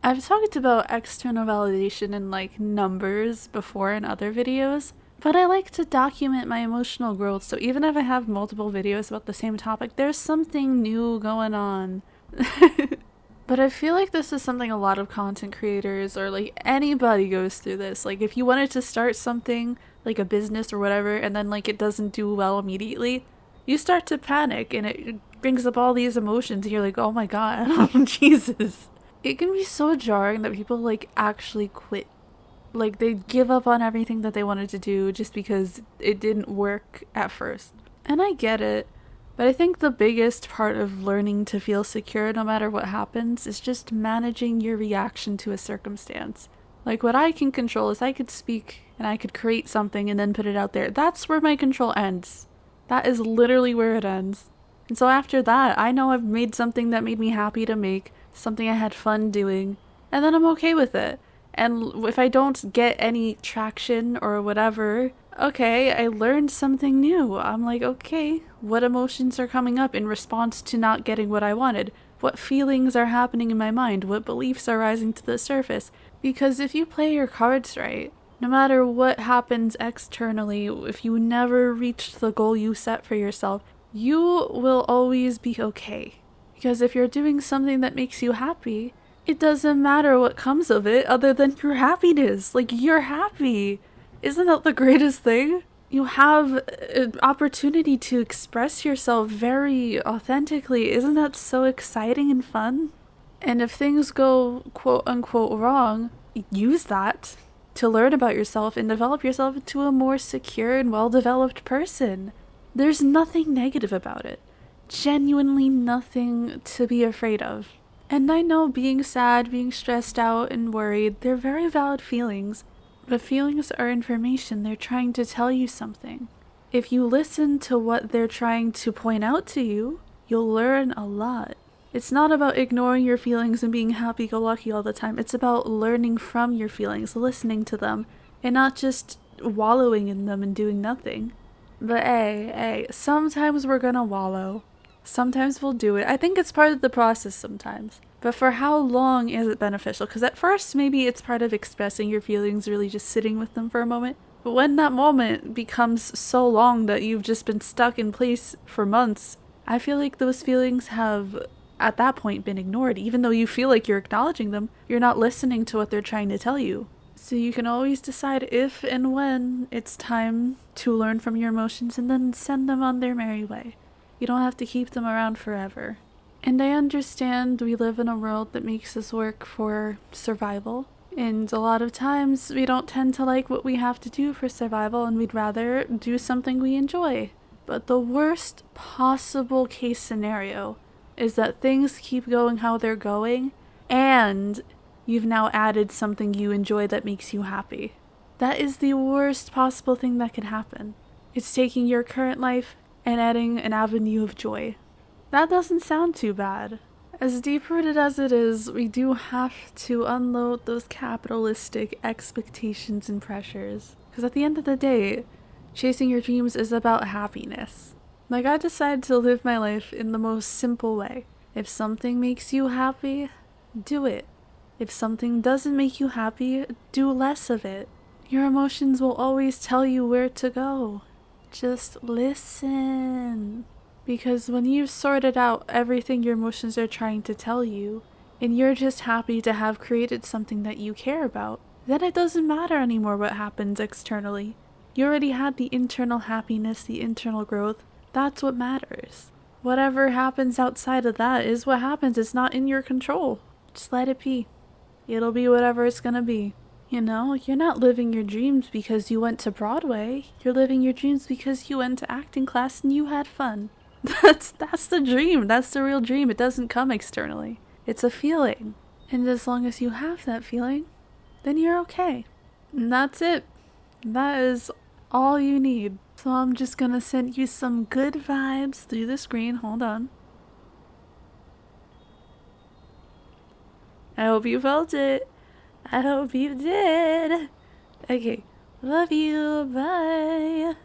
I've talked about external validation in like numbers before in other videos, but I like to document my emotional growth, so even if I have multiple videos about the same topic, there's something new going on. But I feel like this is something a lot of content creators or like anybody goes through this. Like if you wanted to start something like a business or whatever and then like it doesn't do well immediately, you start to panic and it brings up all these emotions and you're like, "Oh my god, oh Jesus." It can be so jarring that people like actually quit. Like they give up on everything that they wanted to do just because it didn't work at first. And I get it. But I think the biggest part of learning to feel secure no matter what happens is just managing your reaction to a circumstance. Like what I can control is I could speak and I could create something and then put it out there. That's where my control ends. That is literally where it ends. And so after that, I know I've made something that made me happy to make, something I had fun doing, and then I'm okay with it. And if I don't get any traction or whatever, okay, I learned something new. I'm like, okay, what emotions are coming up in response to not getting what I wanted? What feelings are happening in my mind? What beliefs are rising to the surface? Because if you play your cards right, no matter what happens externally, if you never reach the goal you set for yourself, you will always be okay. Because if you're doing something that makes you happy, it doesn't matter what comes of it other than your happiness. Like, you're happy. Isn't that the greatest thing? You have an opportunity to express yourself very authentically. Isn't that so exciting and fun? And if things go quote unquote wrong, use that to learn about yourself and develop yourself into a more secure and well developed person. There's nothing negative about it. Genuinely nothing to be afraid of. And I know being sad, being stressed out, and worried, they're very valid feelings. But feelings are information. They're trying to tell you something. If you listen to what they're trying to point out to you, you'll learn a lot. It's not about ignoring your feelings and being happy-go-lucky all the time. It's about learning from your feelings, listening to them, and not just wallowing in them and doing nothing. But hey, sometimes we're gonna wallow. Sometimes we'll do it. I think it's part of the process sometimes. But for how long is it beneficial? Because at first, maybe it's part of expressing your feelings, really just sitting with them for a moment. But when that moment becomes so long that you've just been stuck in place for months, I feel like those feelings have, at that point, been ignored. Even though you feel like you're acknowledging them, you're not listening to what they're trying to tell you. So you can always decide if and when it's time to learn from your emotions and then send them on their merry way. You don't have to keep them around forever. And I understand we live in a world that makes us work for survival. And a lot of times we don't tend to like what we have to do for survival and we'd rather do something we enjoy. But the worst possible case scenario is that things keep going how they're going and you've now added something you enjoy that makes you happy. That is the worst possible thing that can happen. It's taking your current life and adding an avenue of joy. That doesn't sound too bad. As deep-rooted as it is, we do have to unload those capitalistic expectations and pressures. Because at the end of the day, chasing your dreams is about happiness. Like, I decided to live my life in the most simple way. If something makes you happy, do it. If something doesn't make you happy, do less of it. Your emotions will always tell you where to go. Just listen. Because when you've sorted out everything your emotions are trying to tell you, and you're just happy to have created something that you care about, then it doesn't matter anymore what happens externally. You already had the internal happiness, the internal growth. That's what matters. Whatever happens outside of that is what happens. It's not in your control. Just let it be. It'll be whatever it's gonna be. You know, you're not living your dreams because you went to Broadway. You're living your dreams because you went to acting class and you had fun. That's the dream. That's the real dream. It doesn't come externally. It's a feeling. And as long as you have that feeling, then you're okay. And that's it. That is all you need. So I'm just gonna send you some good vibes through the screen. Hold on. I hope you felt it. I hope you did. Okay. Love you. Bye.